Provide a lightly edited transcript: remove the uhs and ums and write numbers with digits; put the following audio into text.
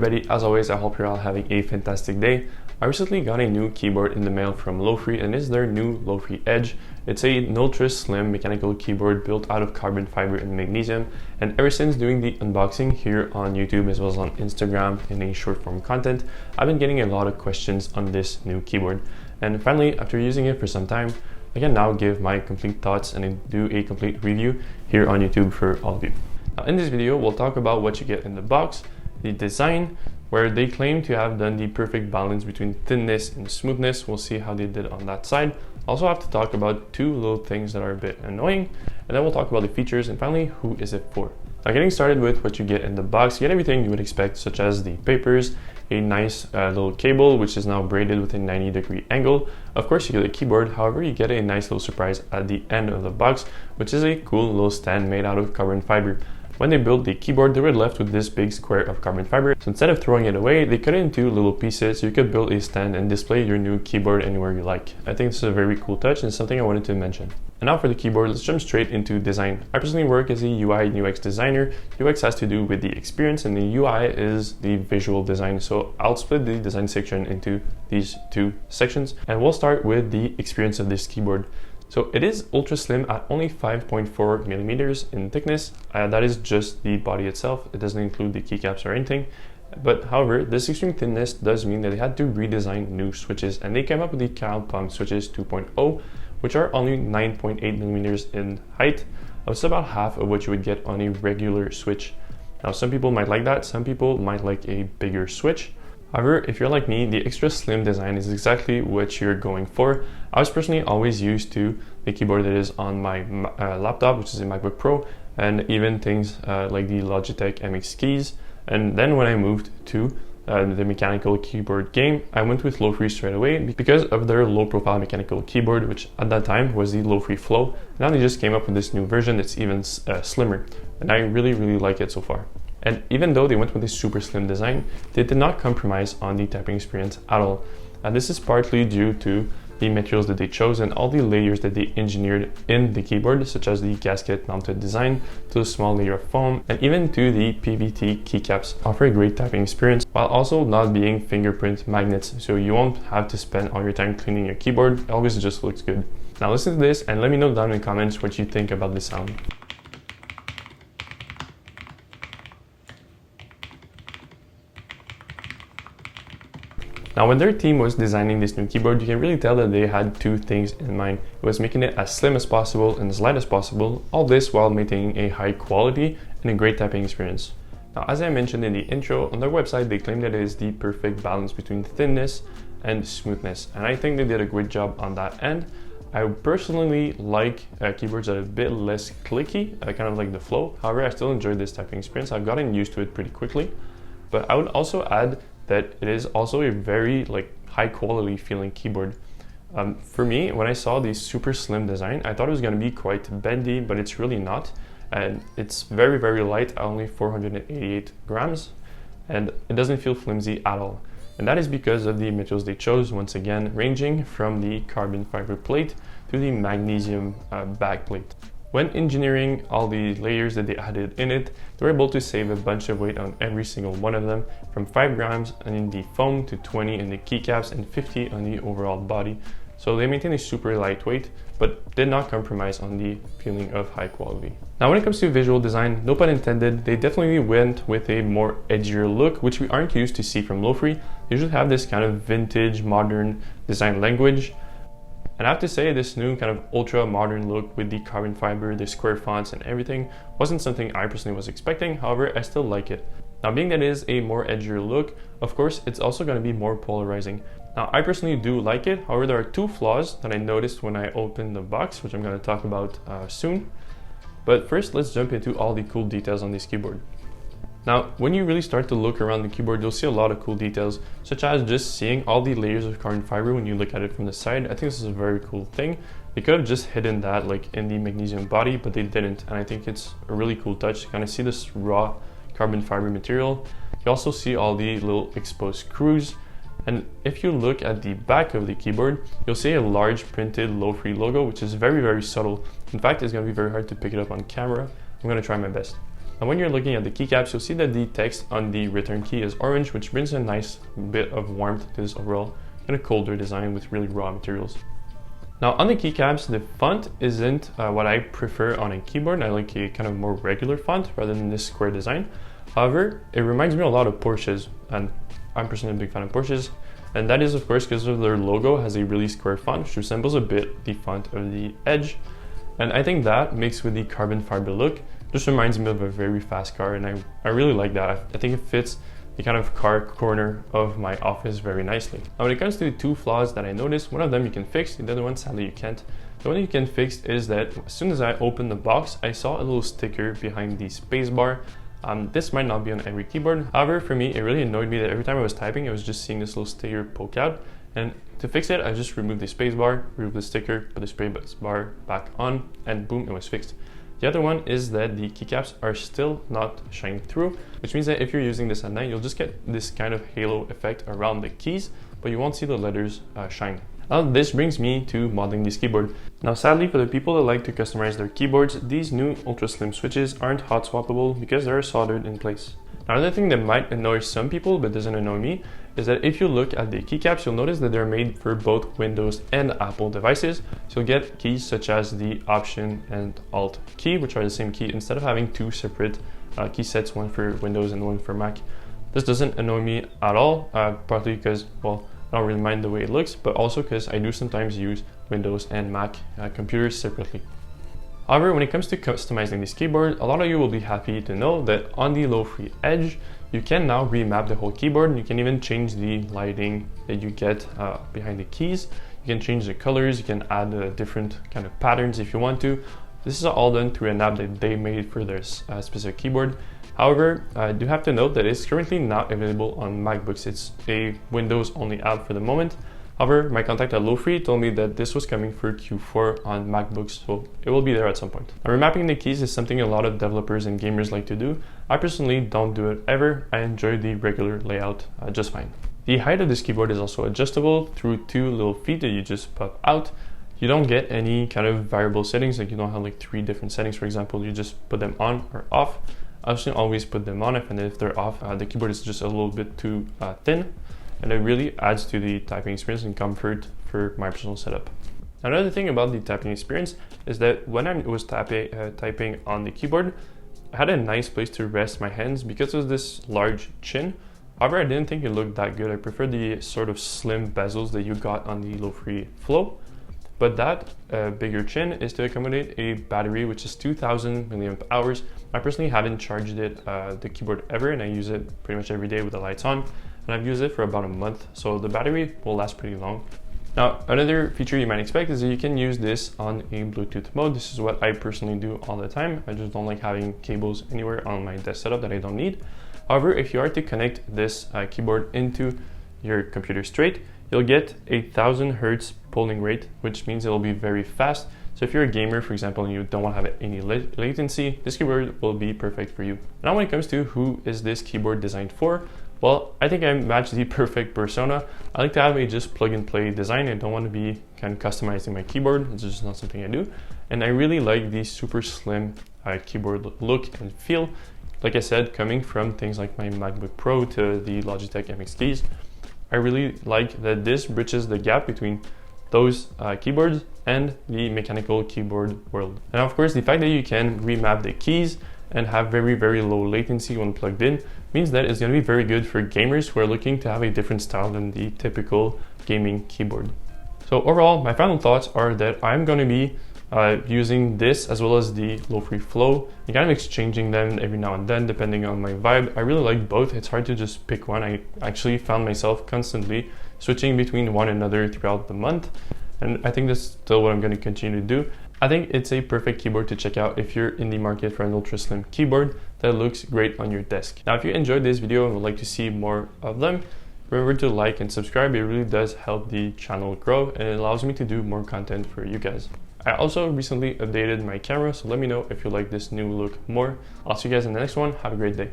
everybody, as always I hope you're all having a fantastic day. I recently got a new keyboard in the mail from Lofree, and it's their new Lofree Edge. It's an ultra slim mechanical keyboard built out of carbon fiber and magnesium, and ever since doing the unboxing here on YouTube as well as on Instagram in a short form content, I've been getting a lot of questions on this new keyboard. And finally, after using it for some time, I can now give my complete thoughts and do a complete review here on YouTube for all of you. Now in this video, we'll talk about what you get in the box, the design, where they claim to have done the perfect balance between thinness and smoothness. We'll see how they did on that side. Also have to talk about two little things that are a bit annoying, and then we'll talk about the features, and finally, who is it for? Now getting started with what you get in the box, you get everything you would expect, such as the papers, a nice little cable, which is now braided with a 90-degree angle. Of course, you get a keyboard, however, you get a nice little surprise at the end of the box, which is a cool little stand made out of carbon fiber. When they built the keyboard, they were left with this big square of carbon fiber. So instead of throwing it away, they cut it into little pieces so you could build a stand and display your new keyboard anywhere you like. I think this is a very cool touch and something I wanted to mention. And now for the keyboard, let's jump straight into design. I personally work as a UI and UX designer. UX has to do with the experience and the UI is the visual design. So I'll split the design section into these two sections, and we'll start with the experience of this keyboard. So it is ultra slim at only 5.4 millimeters in thickness. That is just the body itself. It doesn't include the keycaps or anything. But however, this extreme thinness does mean that they had to redesign new switches, and they came up with the Cal Pump switches 2.0, which are only 9.8 millimeters in height. That's about half of what you would get on a regular switch. Now, some people might like that. Some people might like a bigger switch. However, if you're like me, the extra slim design is exactly what you're going for. I was personally always used to the keyboard that is on my laptop, which is a MacBook Pro, and even things like the Logitech MX keys. And then when I moved to the mechanical keyboard game, I went with Lofree straight away because of their low profile mechanical keyboard, which at that time was the Lofree Flow. Now they just came up with this new version that's even slimmer, and I really like it so far. And even though they went with a super slim design, they did not compromise on the typing experience at all. And this is partly due to the materials that they chose and all the layers that they engineered in the keyboard, such as the gasket mounted design, to a small layer of foam, and even to the PVT keycaps offer a great typing experience while also not being fingerprint magnets, so you won't have to spend all your time cleaning your keyboard. It always just looks good. Now listen to this and let me know down in the comments what you think about the sound. Now when their team was designing this new keyboard, you can really tell that they had two things in mind. It was making it as slim as possible and as light as possible, all this while maintaining a high quality and a great typing experience. Now as I mentioned in the intro, on their website they claim that it is the perfect balance between thinness and smoothness, and I think they did a great job on that end. I personally like keyboards that are a bit less clicky, kind of like the Flow. However, I still enjoyed this typing experience. I've gotten used to it pretty quickly, but I would also add that it is also a very high quality feeling keyboard. For me, when I saw the super slim design, I thought it was going to be quite bendy, but it's really not. And it's very light, only 488 grams, and it doesn't feel flimsy at all. And that is because of the materials they chose, once again, ranging from the carbon fiber plate to the magnesium back plate. When engineering all the layers that they added in it, they were able to save a bunch of weight on every single one of them, from 5 grams in the foam to 20 in the keycaps and 50 on the overall body. So they maintain a super lightweight, but did not compromise on the feeling of high quality. Now when it comes to visual design, no pun intended, they definitely went with a more edgier look, which we aren't used to see from Lofree. They usually have this kind of vintage, modern design language. And I have to say, this new kind of ultra modern look with the carbon fiber, the square fonts and everything wasn't something I personally was expecting. However, I still like it. Now being that it is a more edgier look, of course, it's also going to be more polarizing. Now I personally do like it. However, there are two flaws that I noticed when I opened the box, which I'm going to talk about soon. But first, let's jump into all the cool details on this keyboard. Now, when you really start to look around the keyboard, you'll see a lot of cool details, such as just seeing all the layers of carbon fiber when you look at it from the side. I think this is a very cool thing. They could have just hidden that in the magnesium body, but they didn't. And I think it's a really cool touch to kind of see this raw carbon fiber material. You also see all the little exposed screws. And if you look at the back of the keyboard, you'll see a large printed Lofree logo, which is very subtle. In fact, it's going to be very hard to pick it up on camera. I'm going to try my best. And when you're looking at the keycaps, you'll see that the text on the return key is orange, which brings a nice bit of warmth to this overall kind of colder design with really raw materials. Now on the keycaps, the font isn't what I prefer on a keyboard. I like a kind of more regular font rather than this square design. However, it reminds me a lot of Porsches, and I'm personally a big fan of Porsches. And that is of course because of their logo has a really square font, which resembles a bit the font of the Edge. And I think that mixed with the carbon fiber look just reminds me of a very fast car, and I really like that. I think it fits the kind of car corner of my office very nicely. Now when it comes to the two flaws that I noticed, one of them you can fix, the other one sadly you can't. The one you can fix is that as soon as I opened the box, I saw a little sticker behind the space bar. This might not be on every keyboard. However, for me, it really annoyed me that every time I was typing, I was just seeing this little sticker poke out. And to fix it, I just removed the space bar, removed the sticker, put the space bar back on, and boom, it was fixed. The other one is that the keycaps are still not shining through, which means that if you're using this at night, you'll just get this kind of halo effect around the keys, but you won't see the letters shine. Now this brings me to modeling this keyboard. Now sadly, for the people that like to customize their keyboards, these new ultra slim switches aren't hot swappable because they're soldered in place. Now another thing that might annoy some people but doesn't annoy me is that if you look at the keycaps, you'll notice that they're made for both Windows and Apple devices. So you'll get keys such as the Option and Alt key, which are the same key, instead of having two separate key sets, one for Windows and one for Mac. This doesn't annoy me at all, partly because, well, I don't really mind the way it looks, but also because I do sometimes use Windows and Mac computers separately. However, when it comes to customizing this keyboard, a lot of you will be happy to know that on the Lofree Edge, you can now remap the whole keyboard, and you can even change the lighting that you get behind the keys. You can change the colors, you can add different kind of patterns if you want to. This is all done through an app that they made for their specific keyboard. However, I do have to note that it's currently not available on MacBooks. It's a Windows only app for the moment. However, my contact at Lofree told me that this was coming for Q4 on MacBooks, so it will be there at some point. Now, remapping the keys is something a lot of developers and gamers like to do. I personally don't do it ever. I enjoy the regular layout just fine. The height of this keyboard is also adjustable through two little feet that you just pop out. You don't get any kind of variable settings, like you don't have like 3 different settings, for example. You just put them on or off. I actually always put them on, and if they're off, the keyboard is just a little bit too thin. And it really adds to the typing experience and comfort for my personal setup. Another thing about the typing experience is that when I was typing on the keyboard, I had a nice place to rest my hands because of this large chin. However, I didn't think it looked that good. I prefer the sort of slim bezels that you got on the Lofree Flow. But that bigger chin is to accommodate a battery which is 2000 milliamp hours. I personally haven't charged it, the keyboard ever, and I use it pretty much every day with the lights on. And I've used it for about a month, so the battery will last pretty long. Now, another feature you might expect is that you can use this on a Bluetooth mode. This is what I personally do all the time. I just don't like having cables anywhere on my desk setup that I don't need. However, if you are to connect this keyboard into your computer straight, you'll get 1000 Hertz polling rate, which means it'll be very fast. So if you're a gamer, for example, and you don't want to have any latency, this keyboard will be perfect for you. Now, when it comes to who is this keyboard designed for, well, I think I matched the perfect persona. I like to have a just plug and play design. I don't want to be kind of customizing my keyboard. It's just not something I do. And I really like the super slim keyboard look and feel. Like I said, coming from things like my MacBook Pro to the Logitech MX keys, I really like that this bridges the gap between those keyboards and the mechanical keyboard world. And of course, the fact that you can remap the keys and have very, very low latency when plugged in means that it's going to be very good for gamers who are looking to have a different style than the typical gaming keyboard. So overall, my final thoughts are that I'm going to be using this as well as the Lofree Flow and kind of exchanging them every now and then depending on my vibe. I really like both. It's hard to just pick one. I actually found myself constantly switching between one another throughout the month, and I think that's still what I'm going to continue to do. I think it's a perfect keyboard to check out if you're in the market for an ultra slim keyboard that looks great on your desk. Now, if you enjoyed this video and would like to see more of them, remember to like and subscribe. It really does help the channel grow and it allows me to do more content for you guys. I also recently updated my camera, so let me know if you like this new look more. I'll see you guys in the next one. Have a great day.